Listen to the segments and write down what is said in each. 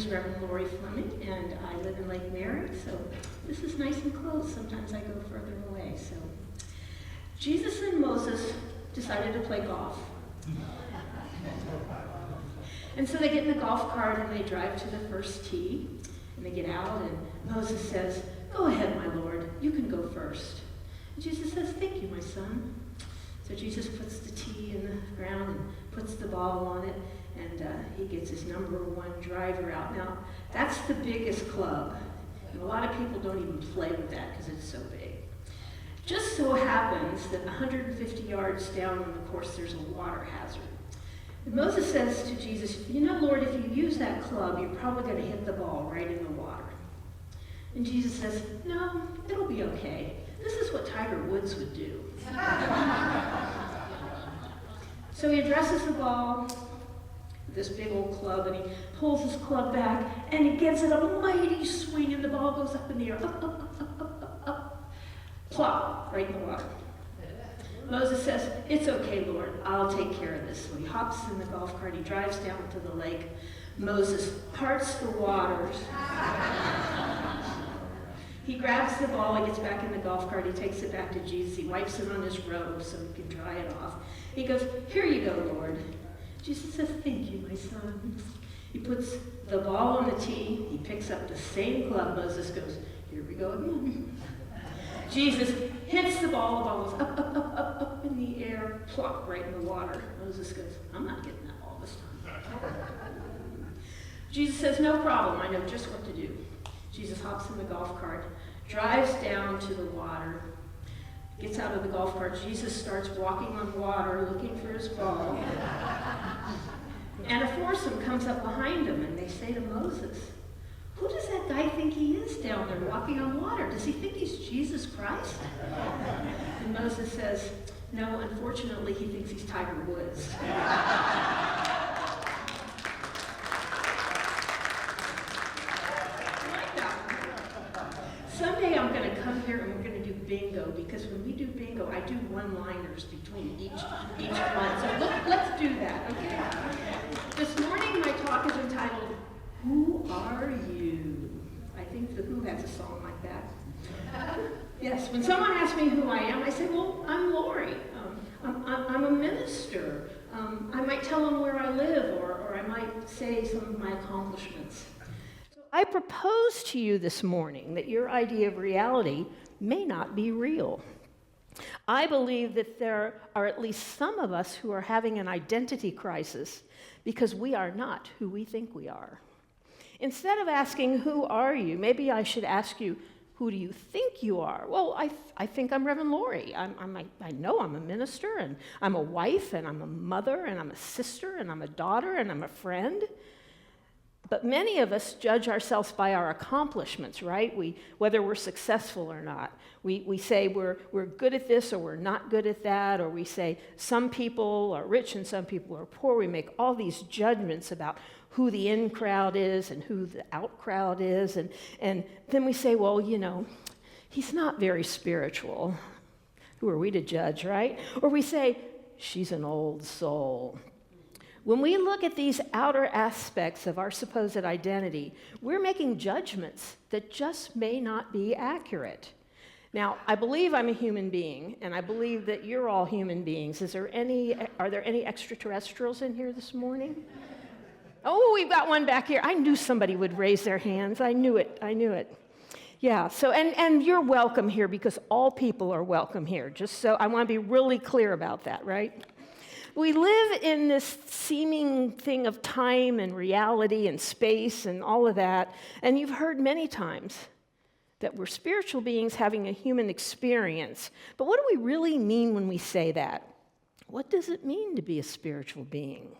is Reverend Lori Fleming, and I live in Lake Mary, so this is nice and close. Sometimes I go further away. So Jesus and Moses decided to play golf. And so they get in the golf cart and they drive to the first tee, and they get out, and Moses says, "Go ahead, my Lord, you can go first." And Jesus says, "Thank you, my son." So Jesus puts the tee in the ground and puts the ball on it, and he gets his number 1 driver out. Now, that's the biggest club. And a lot of people don't even play with that because it's so big. Just so happens that 150 yards down on the course, there's a water hazard. And Moses says to Jesus, "You know, Lord, if you use that club, you're probably going to hit the ball right in the water." And Jesus says, "No, it'll be okay. This is what Tiger Woods would do." So he addresses the ball, this big old club, and he pulls his club back, and he gives it a mighty swing, and the ball goes up in the air, up, plop, right in the water. Moses says, "It's okay, Lord, I'll take care of this." So he hops in the golf cart, he drives down to the lake. Moses parts the waters. He grabs the ball, he gets back in the golf cart, he takes it back to Jesus, he wipes it on his robe so he can dry it off. He goes, "Here you go, Lord." Jesus says, "Thank you, my son." He puts the ball on the tee, he picks up the same club. Moses goes, "Here we go again." Jesus hits the ball goes up in the air, plop, right in the water. Moses goes, "I'm not getting that ball this time." Jesus says, "No problem, I know just what to do." Jesus hops in the golf cart, drives down to the water, gets out of the golf cart. Jesus starts walking on water, looking for his ball. And a foursome comes up behind him, and they say to Moses, "Who does that guy think he is down there walking on water? Does he think he's Jesus Christ?" And Moses says, "No, unfortunately, he thinks he's Tiger Woods." Someday I'm going to come here and we're going to do bingo, because when we do bingo, I do one-liners between each one. So let's do that, okay? This morning my talk is entitled, "Who Are You?" I think the Who has a song like that. Yes, when someone asks me who I am, I say, well, I'm Lori. I'm a minister. I might tell them where I live, or I might say some of my accomplishments. I propose to you this morning that your idea of reality may not be real. I believe that there are at least some of us who are having an identity crisis because we are not who we think we are. Instead of asking, "Who are you?" maybe I should ask you, "Who do you think you are?" Well, I think I'm Reverend Lori. I know I'm a minister, and I'm a wife, and I'm a mother, and I'm a sister, and I'm a daughter, and I'm a friend. But many of us judge ourselves by our accomplishments, right? Whether we're successful or not. We say we're good at this or we're not good at that, or we say some people are rich and some people are poor. We make all these judgments about who the in crowd is and who the out crowd is. And then we say, well, you know, he's not very spiritual. Who are we to judge, right? Or we say, she's an old soul. When we look at these outer aspects of our supposed identity, we're making judgments that just may not be accurate. Now, I believe I'm a human being, and I believe that you're all human beings. Are there any extraterrestrials in here this morning? Oh, we've got one back here. I knew somebody would raise their hands. I knew it. Yeah, so, and you're welcome here because all people are welcome here. Just so I want to be really clear about that, right? We live in this seeming thing of time and reality and space and all of that, and you've heard many times that we're spiritual beings having a human experience. But what do we really mean when we say that? What does it mean to be a spiritual being?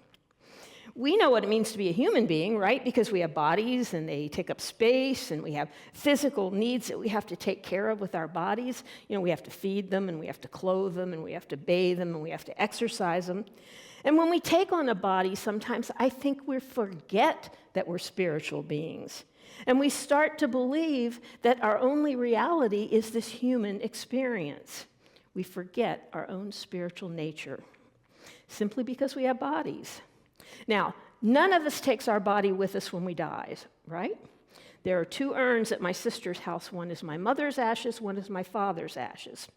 We know what it means to be a human being, right? Because we have bodies and they take up space, and we have physical needs that we have to take care of with our bodies. You know, we have to feed them, and we have to clothe them, and we have to bathe them, and we have to exercise them. And when we take on a body, sometimes I think we forget that we're spiritual beings. And we start to believe that our only reality is this human experience. We forget our own spiritual nature simply because we have bodies. Now, none of us takes our body with us when we die, right? There are 2 urns at my sister's house. One is my mother's ashes, one is my father's ashes.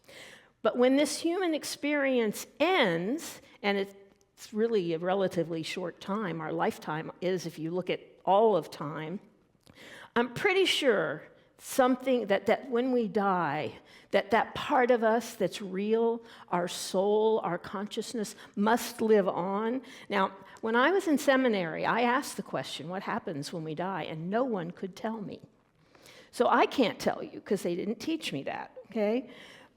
But when this human experience ends, and it's really a relatively short time, our lifetime is, if you look at all of time, I'm pretty sure something that when we die, that part of us that's real, our soul, our consciousness must live on. Now, when I was in seminary, I asked the question, what happens when we die? And no one could tell me. So I can't tell you because they didn't teach me that, okay?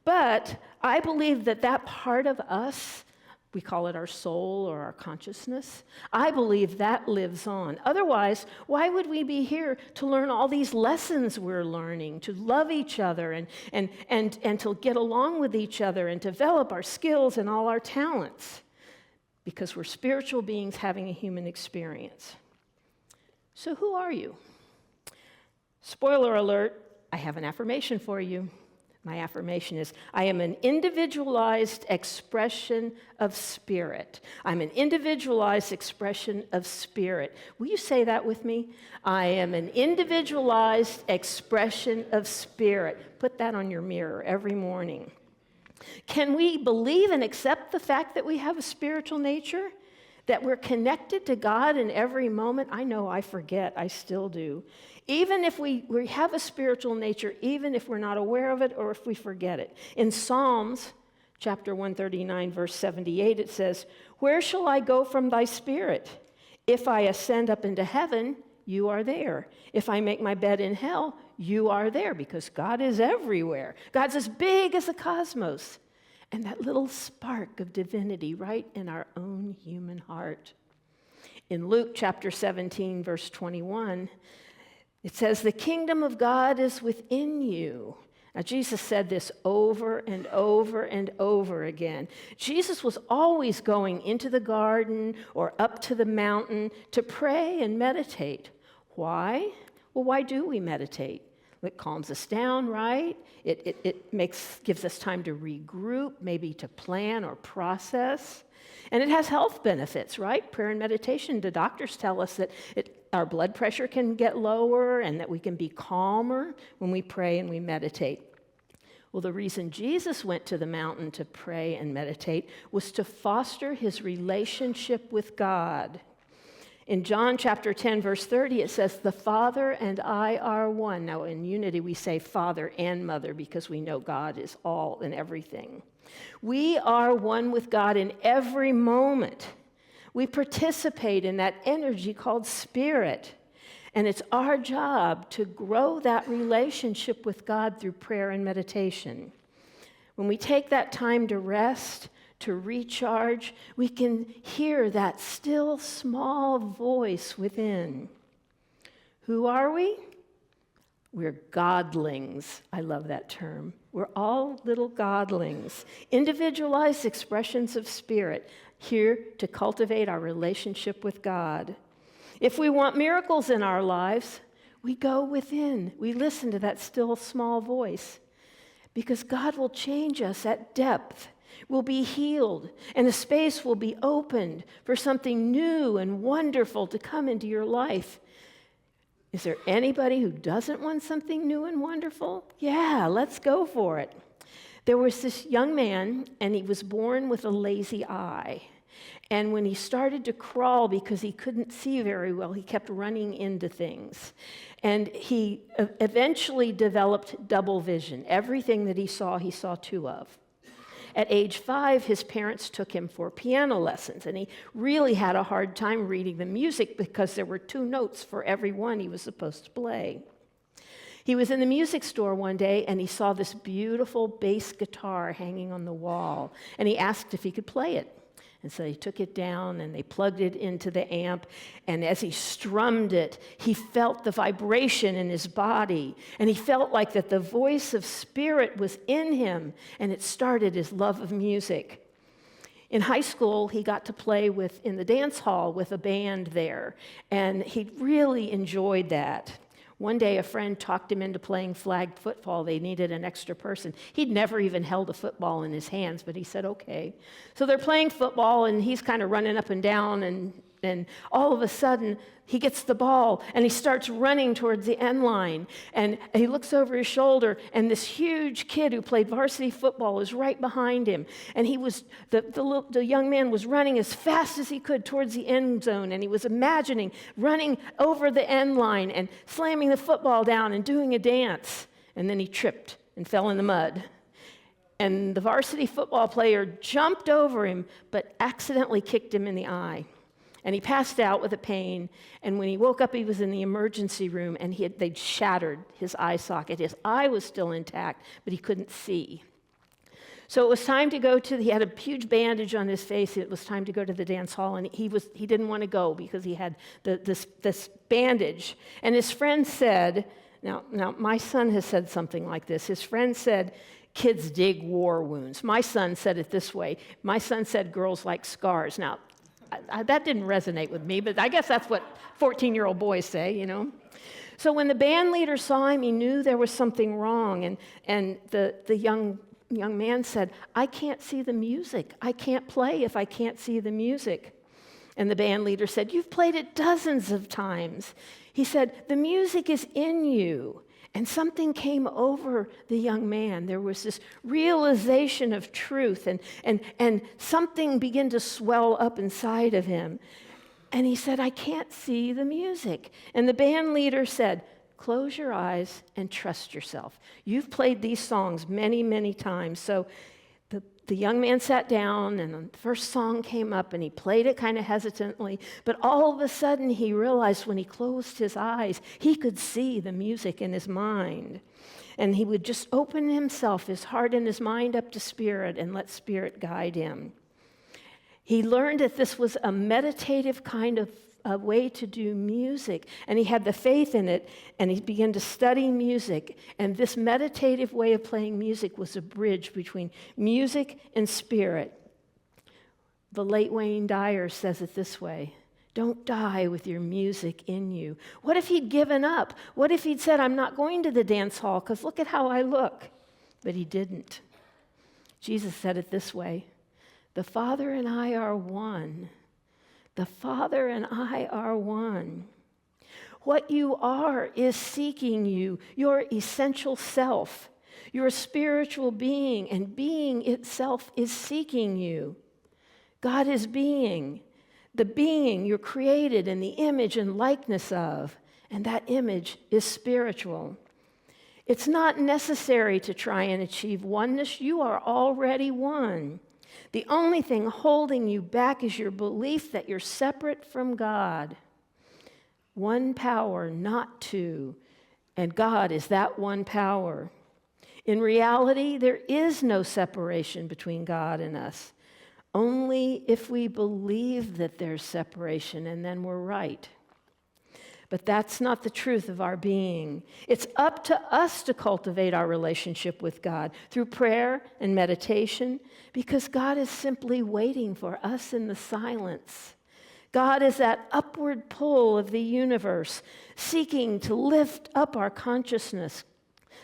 But I believe that part of us, we call it our soul or our consciousness, I believe that lives on. Otherwise, why would we be here to learn all these lessons we're learning, to love each other and to get along with each other and develop our skills and all our talents? Because we're spiritual beings having a human experience. So who are you? Spoiler alert, I have an affirmation for you. My affirmation is, I am an individualized expression of spirit. I'm an individualized expression of spirit. Will you say that with me? I am an individualized expression of spirit. Put that on your mirror every morning. Can we believe and accept the fact that we have a spiritual nature? That we're connected to God in every moment? I know I forget, I still do. Even if we have a spiritual nature, even if we're not aware of it or if we forget it. In Psalms chapter 139, verse 78, it says, "Where shall I go from thy spirit? If I ascend up into heaven, you are there. If I make my bed in hell, you are there," because God is everywhere. God's as big as the cosmos. And that little spark of divinity right in our own human heart. In Luke chapter 17, verse 21, it says, "The kingdom of God is within you." Now, Jesus said this over and over and over again. Jesus was always going into the garden or up to the mountain to pray and meditate. Why? Well, why do we meditate? It calms us down, right? It gives us time to regroup, maybe to plan or process. And it has health benefits, right? Prayer and meditation, the doctors tell us that our blood pressure can get lower and that we can be calmer when we pray and we meditate. Well, the reason Jesus went to the mountain to pray and meditate was to foster his relationship with God. In John chapter 10, verse 30, it says, "The Father and I are one." Now, in unity, we say Father and Mother because we know God is all and everything. We are one with God in every moment. We participate in that energy called spirit. And it's our job to grow that relationship with God through prayer and meditation. When we take that time to rest, to recharge, we can hear that still small voice within. Who are we? We're godlings. I love that term. We're all little godlings, individualized expressions of spirit, here to cultivate our relationship with God. If we want miracles in our lives, we go within. We listen to that still small voice, because God will change us at depth. We'll be healed, and a space will be opened for something new and wonderful to come into your life. Is there anybody who doesn't want something new and wonderful? Yeah, let's go for it. There was this young man, and he was born with a lazy eye. And when he started to crawl because he couldn't see very well, he kept running into things. And he eventually developed double vision. Everything that he saw two of. At age 5, his parents took him for piano lessons, and he really had a hard time reading the music because there were 2 notes for every one he was supposed to play. He was in the music store one day, and he saw this beautiful bass guitar hanging on the wall, and he asked if he could play it. And so he took it down, and they plugged it into the amp, and as he strummed it, he felt the vibration in his body, and he felt like that the voice of spirit was in him, and it started his love of music. In high school, he got to play in the dance hall with a band there, and he really enjoyed that. One day, a friend talked him into playing flag football. They needed an extra person. He'd never even held a football in his hands, but he said, okay. So they're playing football, and he's kind of running up and down and and all of a sudden, he gets the ball, and he starts running towards the end line. And he looks over his shoulder, and this huge kid who played varsity football is right behind him. And the young man was running as fast as he could towards the end zone, and he was imagining running over the end line and slamming the football down and doing a dance. And then he tripped and fell in the mud. And the varsity football player jumped over him, but accidentally kicked him in the eye. And he passed out with a pain, and when he woke up, he was in the emergency room, and they'd shattered his eye socket. His eye was still intact, but he couldn't see. So it was time to go he had a huge bandage on his face. It was time to go to the dance hall, and he didn't want to go because he had this bandage. And his friend said, now my son has said something like this. His friend said, kids dig war wounds. My son said it this way. My son said girls like scars. Now, that didn't resonate with me, but I guess that's what 14-year-old boys say, you know. So when the band leader saw him, he knew there was something wrong, and the young man said, I can't see the music. I can't play if I can't see the music. And the band leader said, you've played it dozens of times. He said, the music is in you. And something came over the young man. There was this realization of truth, and something began to swell up inside of him. And he said, I can't see the music. And the band leader said, close your eyes and trust yourself. You've played these songs many, many times. So the young man sat down, and the first song came up, and he played it kind of hesitantly. But all of a sudden, he realized when he closed his eyes, he could see the music in his mind. And he would just open himself, his heart and his mind up to Spirit, and let Spirit guide him. He learned that this was a meditative kind of a way to do music, and he had the faith in it, and he began to study music. And this meditative way of playing music was a bridge between music and spirit. The late Wayne Dyer says it this way: don't die with your music in you. What if he'd given up? What if he'd said, I'm not going to the dance hall because look at how I look? But he didn't. Jesus said it this way: the Father and I are one. The Father and I are one. What you are is seeking you, your essential self, your spiritual being, and being itself is seeking you. God is being, the being you're created in the image and likeness of, and that image is spiritual. It's not necessary to try and achieve oneness. You are already one. The only thing holding you back is your belief that you're separate from God. One power, not two, and God is that one power. In reality, there is no separation between God and us. Only if we believe that there's separation, and then we're right. But that's not the truth of our being. It's up to us to cultivate our relationship with God through prayer and meditation, because God is simply waiting for us in the silence. God is that upward pull of the universe, seeking to lift up our consciousness,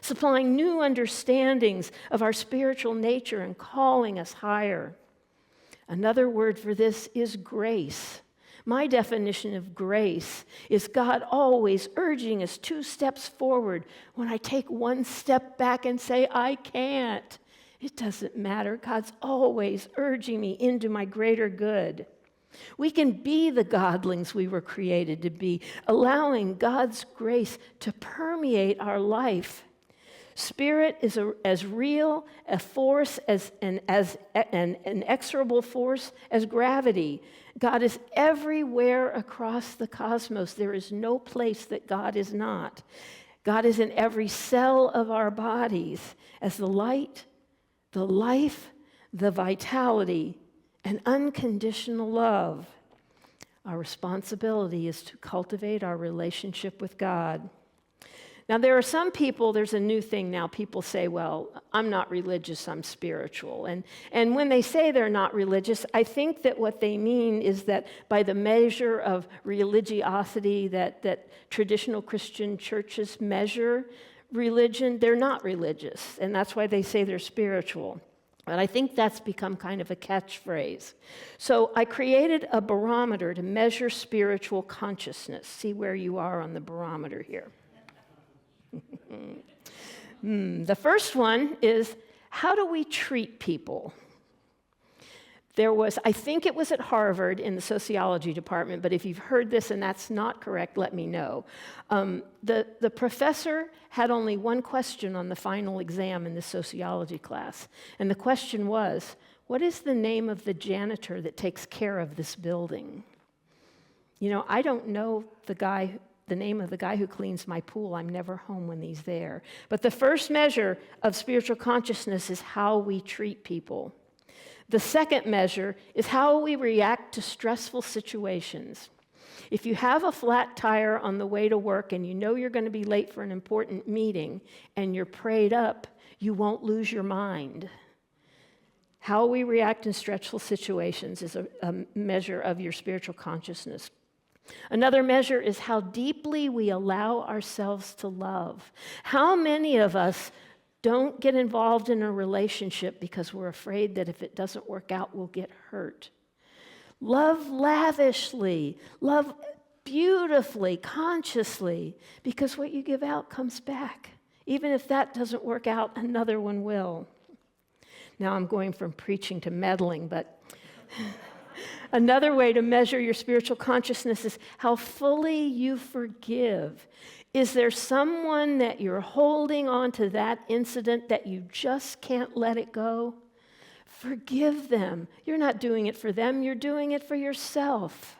supplying new understandings of our spiritual nature and calling us higher. Another word for this is grace. My definition of grace is God always urging us 2 steps forward when I take 1 step back and say, I can't. It doesn't matter. God's always urging me into my greater good. We can be the godlings we were created to be, allowing God's grace to permeate our life. Spirit is as real a force as an inexorable force as gravity. God is everywhere across the cosmos. There is no place that God is not. God is in every cell of our bodies as the light, the life, the vitality, and unconditional love. Our responsibility is to cultivate our relationship with God. Now, there are some people, there's a new thing now. People say, well, I'm not religious, I'm spiritual. And when they say they're not religious, I think that what they mean is that by the measure of religiosity that traditional Christian churches measure religion, they're not religious. And that's why they say they're spiritual. But I think that's become kind of a catchphrase. So I created a barometer to measure spiritual consciousness. See where you are on the barometer here. The first one is, how do we treat people? I think it was at Harvard in the sociology department, but if you've heard this and that's not correct, let me know. The professor had only one question on the final exam in the sociology class, and the question was, what is the name of the janitor that takes care of this building? You know, I don't know the name of the guy who cleans my pool. I'm never home when he's there. But the first measure of spiritual consciousness is how we treat people. The second measure is how we react to stressful situations. If you have a flat tire on the way to work and you know you're going to be late for an important meeting and you're prayed up, you won't lose your mind. How we react in stressful situations is a measure of your spiritual consciousness. Another measure is how deeply we allow ourselves to love. How many of us don't get involved in a relationship because we're afraid that if it doesn't work out, we'll get hurt? Love lavishly, love beautifully, consciously, because what you give out comes back. Even if that doesn't work out, another one will. Now I'm going from preaching to meddling, but another way to measure your spiritual consciousness is how fully you forgive. Is there someone that you're holding on to that incident that you just can't let it go? Forgive them. You're not doing it for them, you're doing it for yourself.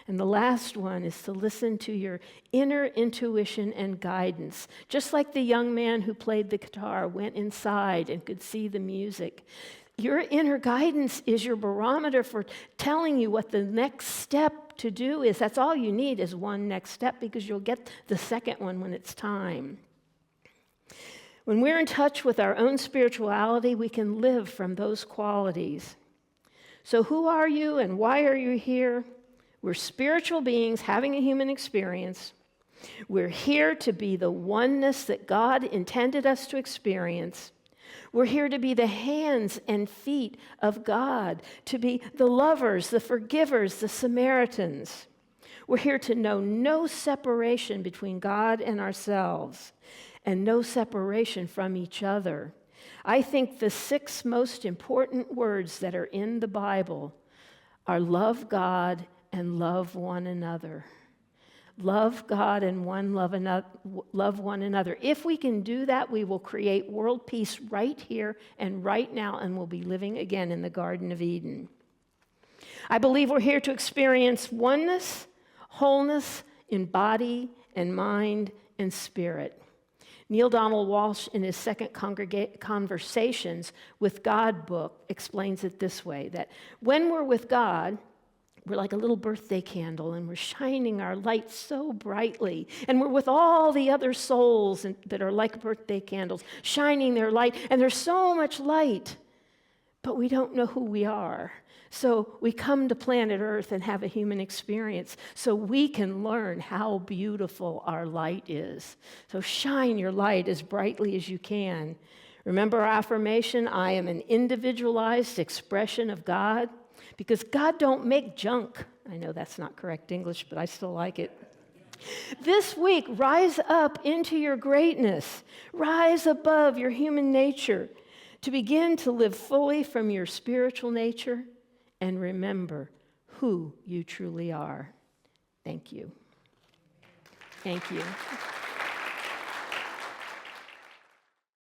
And the last one is to listen to your inner intuition and guidance. Just like the young man who played the guitar went inside and could see the music. Your inner guidance is your barometer for telling you what the next step to do is. That's all you need is one next step, because you'll get the second one when it's time. When we're in touch with our own spirituality, we can live from those qualities. So who are you and why are you here? We're spiritual beings having a human experience. We're here to be the oneness that God intended us to experience. We're here to be the hands and feet of God, to be the lovers, the forgivers, the Samaritans. We're here to know no separation between God and ourselves, and no separation from each other. I think the 6 most important words that are in the Bible are love God and love one another. Love God and love one another. If we can do that, we will create world peace right here and right now, and we'll be living again in the Garden of Eden. I believe we're here to experience oneness, wholeness in body and mind and spirit. Neil Donald Walsh, in his second Conversations with God book, explains it this way, that when we're with God, we're like a little birthday candle, and we're shining our light so brightly. And we're with all the other souls that are like birthday candles, shining their light. And there's so much light, but we don't know who we are. So we come to planet Earth and have a human experience so we can learn how beautiful our light is. So shine your light as brightly as you can. Remember our affirmation, I am an individualized expression of God. Because God don't make junk. I know that's not correct English, but I still like it. This week, rise up into your greatness. Rise above your human nature to begin to live fully from your spiritual nature and remember who you truly are. Thank you. Thank you.